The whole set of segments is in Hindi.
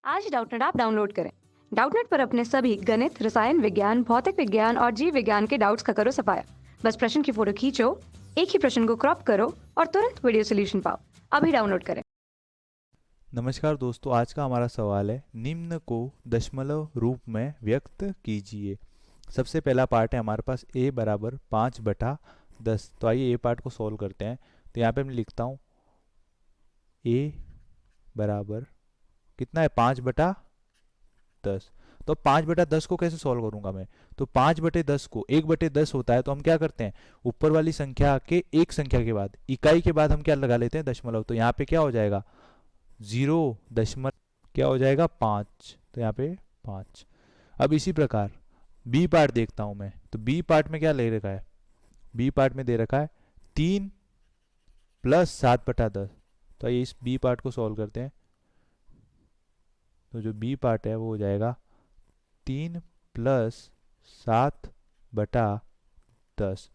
आज डाउटनेट ऐप डाउनलोड करें। डाउटनेट पर अपने सभी गणित, रसायन विज्ञान, भौतिक विज्ञान और जीव विज्ञान के डाउट्स का करो सफाया। बस प्रश्न की फोटो खींचो, एक ही प्रश्न को क्रॉप करो और तुरंत वीडियो सोल्यूशन पाओ। अभी डाउनलोड करें। नमस्कार दोस्तों, आज का हमारा सवाल है निम्न को दशमलव रूप में व्यक्त कीजिए। सबसे पहला पार्ट है हमारे पास a बराबर 5/10। तो आइए a पार्ट को सॉल्व करते हैं। तो यहाँ पे मैं लिखता हूँ a बराबर कितना है 5/10। तो 5/10 को कैसे सॉल्व करूंगा मैं? तो 5/10 को 1/10 होता है, तो हम क्या करते हैं ऊपर वाली संख्या के एक संख्या के बाद इकाई के बाद हम क्या लगा लेते हैं दशमलव। तो यहाँ पे क्या हो जाएगा 0 क्या हो जाएगा 5। तो यहाँ पे 5। अब इसी प्रकार बी पार्ट देखता हूं मैं। तो बी पार्ट में क्या ले रखा है? बी पार्ट में दे रखा है 3+7/10। तो आइए इस बी पार्ट को सॉल्व करते हैं। तो जो बी पार्ट है वो हो जाएगा 3+7/10।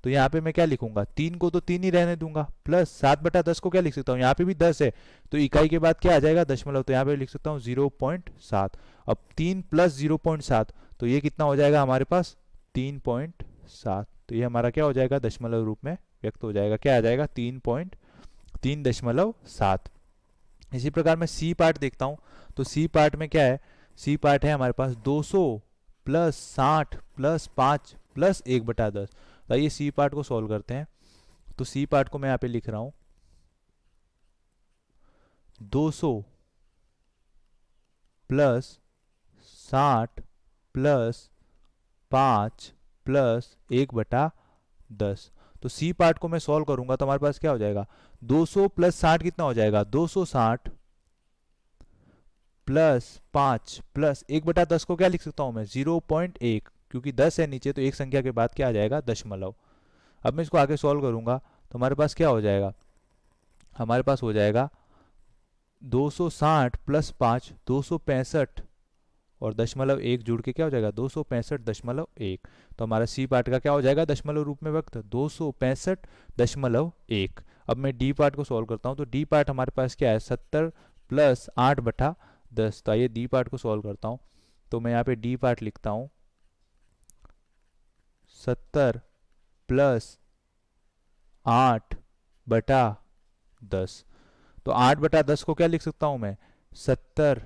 तो यहाँ पे मैं क्या लिखूंगा 3 को तो 3 ही रहने दूंगा, प्लस 7/10 को क्या लिख सकता हूँ, यहाँ पे भी 10 है तो इकाई के बाद क्या आ जाएगा दशमलव। तो यहाँ पे लिख सकता हूँ 0.7। अब 3 + 0.7 तो ये कितना हो जाएगा हमारे पास 3.7। तो ये हमारा क्या हो जाएगा दशमलव रूप में व्यक्त हो जाएगा। क्या आ जाएगा 3.3.7। इसी प्रकार मैं सी पार्ट देखता हूँ। तो सी पार्ट में क्या है, सी पार्ट है हमारे पास 200 + 60 + 5 + 1/10। तो आइए सी पार्ट को सॉल्व करते हैं। तो सी पार्ट को मैं यहाँ पे लिख रहा हूँ 200 + 60 + 5 + 1/10। तो सी पार्ट को मैं सॉल्व करूंगा तो हमारे पास क्या हो जाएगा 200 + 60 कितना हो जाएगा 260 + 5 + 1/10 को क्या लिख सकता हूं मैं 0.1, क्योंकि 10 है नीचे तो एक संख्या के बाद क्या आ जाएगा दशमलव। अब मैं इसको आगे सॉल्व करूंगा तो हमारे पास क्या हो जाएगा, हमारे पास हो जाएगा 260 + 5 265 और दशमलव 1 जुड़ के क्या हो जाएगा 265.1। तो हमारा सी पार्ट का क्या हो जाएगा दशमलव रूप में व्यक्त 265.1। अब मैं डी पार्ट को सॉल्व करता हूँ। तो डी पार्ट हमारे पास क्या है 70 + 8/10। तो आइए डी पार्ट को सॉल्व करता हूँ। तो मैं यहाँ पे डी पार्ट लिखता हूँ 70 + 8/10। तो 8/10 को क्या लिख सकता हूँ मैं 70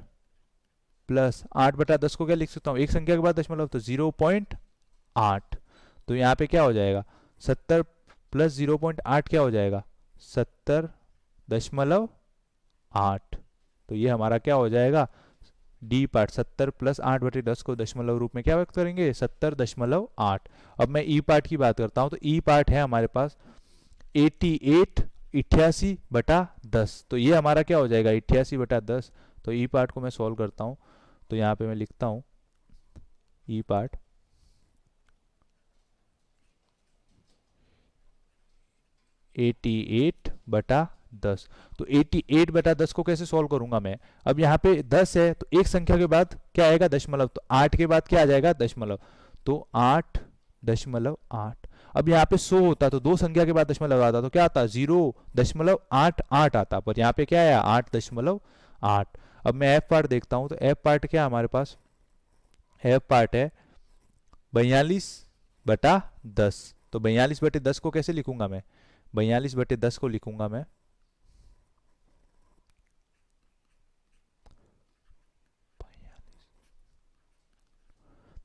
+ 8/10 को क्या लिख सकता हूँ एक संख्या के बाद दशमलव, तो 0.8। तो यहाँ पे क्या हो जाएगा 70 + 0.8 क्या हो जाएगा 70.8। तो ये हमारा क्या हो जाएगा डी पार्ट 70 + 8/10 को दशमलव रूप में क्या व्यक्त करेंगे 70.8। अब मैं ई पार्ट की बात करता हूँ। तो ई पार्ट है हमारे पास 88 तो ये हमारा क्या हो जाएगा 88/10। तो ई पार्ट को मैं सॉल्व करता हूँ। तो यहाँ पे मैं लिखता हूँ ई पार्ट 88/10। तो 88/10 को कैसे सॉल्व करूंगा मैं? अब यहाँ पे 10 है तो एक संख्या के बाद क्या आएगा दशमलव, तो 8 के बाद क्या आ जाएगा दशमलव, तो 8.8। अब यहाँ पे 100 होता तो दो संख्या के बाद दशमलव आता तो क्या आता 0.88 आता, पर यहाँ पे क्या आया 8.8। अब मैं एफ पार्ट देखता हूँ। तो एफ पार्ट क्या है हमारे पास, एफ पार्ट है 42/10। तो 42/10 को कैसे लिखूंगा मैं 42/10 को लिखूंगा मैं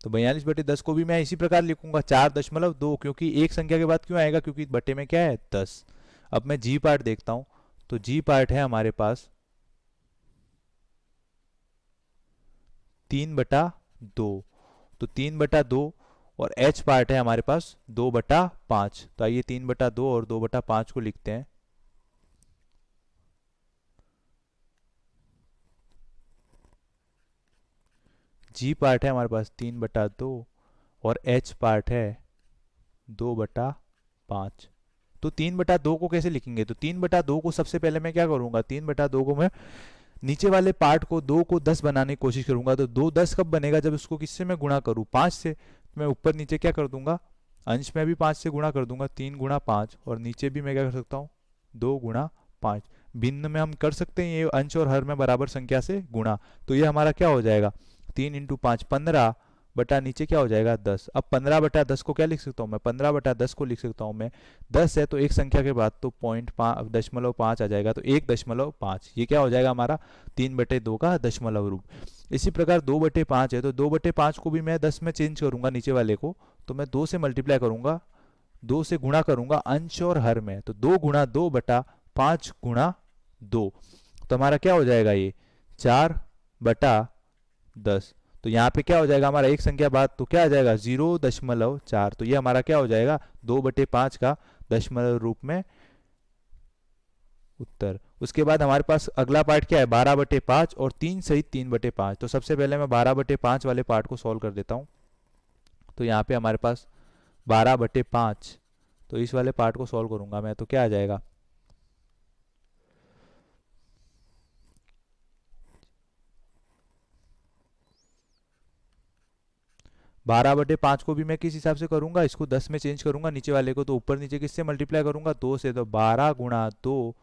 तो 42/10 को भी मैं इसी प्रकार लिखूंगा 4.2, क्योंकि एक संख्या के बाद क्यों आएगा क्योंकि बटे में क्या है 10। अब मैं जी पार्ट देखता हूं। तो जी पार्ट है हमारे पास 3/2। तो 3/2 और एच पार्ट है हमारे पास 2/5। तो आइए 3/2 और 2/5 को लिखते हैं। जी पार्ट है हमारे पास 3/2 और एच पार्ट है 2/5। तो 3/2 को कैसे लिखेंगे, तो 3/2 को सबसे पहले मैं क्या करूंगा 3/2 को मैं नीचे वाले पार्ट को 2 को 10 बनाने की कोशिश करूंगा। तो 2 10 कब बनेगा जब उसको किससे मैं गुणा करूं 5 से। तो मैं ऊपर नीचे क्या कर दूंगा अंश में भी 5 से गुणा कर दूंगा 3 × 5 और नीचे भी मैं क्या कर सकता हूँ 2 × 5। भिन्न में हम कर सकते हैं ये अंश और हर में बराबर संख्या से गुणा। तो ये हमारा क्या हो जाएगा, 3 इंटू 5 15 बटा नीचे क्या हो जाएगा 10। अब 15 बटा 10 को क्या लिख सकता हूँ मैं, 15 बटा 10 को लिख सकता हूँ मैं, 10 है तो एक संख्या के बाद तो 0.5 आ जाएगा, तो 1.5 ये क्या हो जाएगा हमारा 3/2 का दशमलव रूप। इसी प्रकार 2/5 है तो 2/5 को भी मैं 10 में चेंज करूंगा नीचे वाले को, तो मैं 2 से मल्टीप्लाई करूंगा, 2 से गुणा करूंगा अंश और हर में, तो 2 गुणा 2 बटा 5 गुणा 2, तो हमारा क्या हो जाएगा ये 4/10। तो यहाँ पे क्या हो जाएगा हमारा एक संख्या बाद तो क्या आ जाएगा 0.4, तो ये हमारा क्या हो जाएगा 2/5 का दशमलव रूप में उत्तर। उसके बाद हमारे पास अगला पार्ट क्या है 12/5 और 3 सहित 3/5। तो सबसे पहले मैं 12/5 वाले पार्ट को सॉल्व कर देता हूँ। तो यहाँ पे हमारे पास 12/5, तो इस वाले पार्ट को सॉल्व करूंगा मैं, तो क्या आ जाएगा 12/5 को भी मैं किस हिसाब से करूंगा, इसको 10 में चेंज करूंगा नीचे वाले को, तो ऊपर नीचे किससे मल्टीप्लाई करूंगा 2 से, तो 12 गुणा 2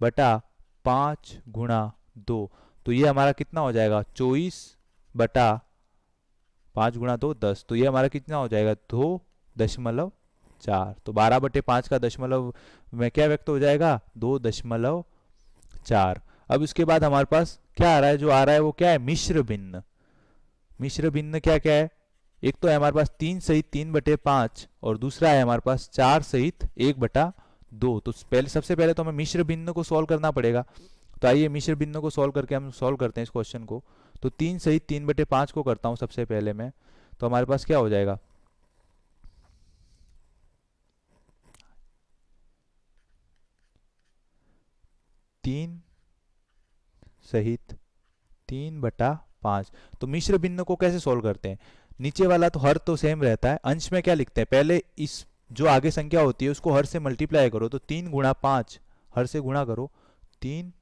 बटा 5 गुणा 2, तो ये हमारा कितना हो जाएगा 24/5 गुणा 2 10, तो ये हमारा कितना हो जाएगा 2.4। तो 12/5 का दशमलव में क्या व्यक्त हो जाएगा 2.4। अब इसके बाद हमारे पास क्या आ रहा है, जो आ रहा है वो क्या है मिश्र भिन्न। मिश्र भिन्न क्या क्या है, एक तो है हमारे पास 3 सहित 3/5 और दूसरा है हमारे पास 4 सहित 1/2। तो पहले सबसे पहले तो हमें मिश्र भिन्न को सॉल्व करना पड़ेगा। तो आइए मिश्र भिन्न को सॉल्व करके हम सॉल्व करते हैं इस क्वेश्चन को। तो 3 सहित 3/5 को करता हूं सबसे पहले मैं, तो हमारे पास क्या हो जाएगा 3 सहित 3/5। तो मिश्र भिन्न को कैसे सॉल्व करते हैं, नीचे वाला तो हर तो सेम रहता है, अंश में क्या लिखते हैं पहले इस जो आगे संख्या होती है उसको हर से मल्टीप्लाई करो, तो 3 गुणा 5 हर से गुणा करो, 3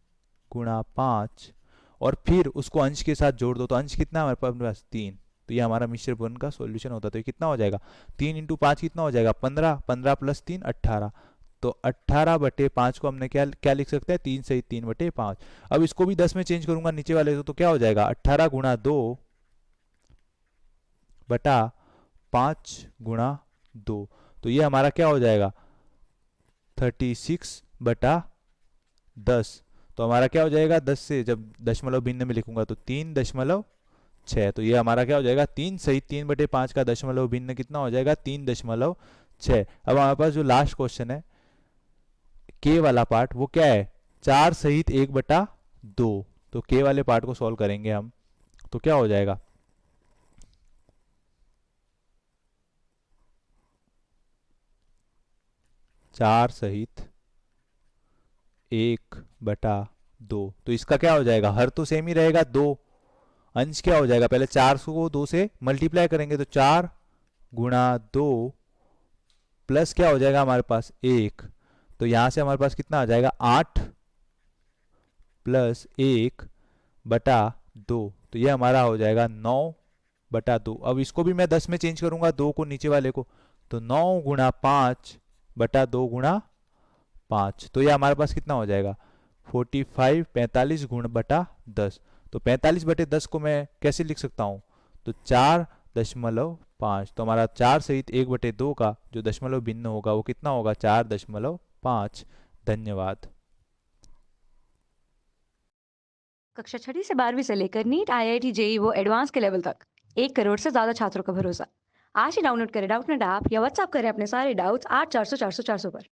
गुणा 5 और फिर उसको अंश के साथ जोड़ दो, तो अंश कितना है हमारे पास 3। तो ये हमारा मिश्र भिन्न का सॉल्यूशन होता है। तो ये कितना हो जाएगा 3 इंटू 5 कितना हो जाएगा 15, 15 प्लस 3 18, तो 18/5 को हमने क्या क्या लिख सकते हैं 3 सहित 3/5। अब इसको भी 10 में चेंज करूंगा नीचे वाले तो क्या हो जाएगा 18 गुणा 2 बटा 5 गुणा 2, तो ये हमारा क्या हो जाएगा 36/10। तो हमारा क्या हो जाएगा 10 से जब दशमलव भिन्न में लिखूंगा तो 3.6, तो ये हमारा क्या हो जाएगा 3 सहित 3/5 का दशमलव भिन्न कितना हो जाएगा 3.6। अब हमारे पास जो लास्ट क्वेश्चन है के वाला पार्ट वो क्या है 4 सहित 1/2। तो के वाले पार्ट को सॉल्व करेंगे हम, तो क्या हो जाएगा 4 सहित 1/2। तो इसका क्या हो जाएगा हर तो सेम ही रहेगा 2, अंश क्या हो जाएगा पहले 4 को 2 से मल्टीप्लाई करेंगे तो 4 गुणा 2 प्लस क्या हो जाएगा हमारे पास 1, तो यहां से हमारे पास कितना आ जाएगा 8 प्लस 1/2, तो ये हमारा हो जाएगा 9/2। अब इसको भी मैं 10 में चेंज करूंगा 2 को नीचे वाले को, तो 9 गुणा 5/2 गुणा 5, तो ये हमारे पास कितना हो जाएगा 45 गुण बटा 10। तो 45/10 को मैं कैसे लिख सकता हूं, तो 4.5, तो हमारा 4 सहित 1/2 का जो दशमलव भिन्न होगा वो कितना होगा 4.5। धन्यवाद। कक्षा 6वीं से 12वीं से लेकर नीट IIT JEE वो एडवांस के लेवल तक 1 करोड़ से ज्यादा छात्रों का भरोसा। आज ही डाउनलोड करें डाउटनेट ऐप या व्हाट्सएप करें अपने सारे डाउट्स 8400 400 400 पर।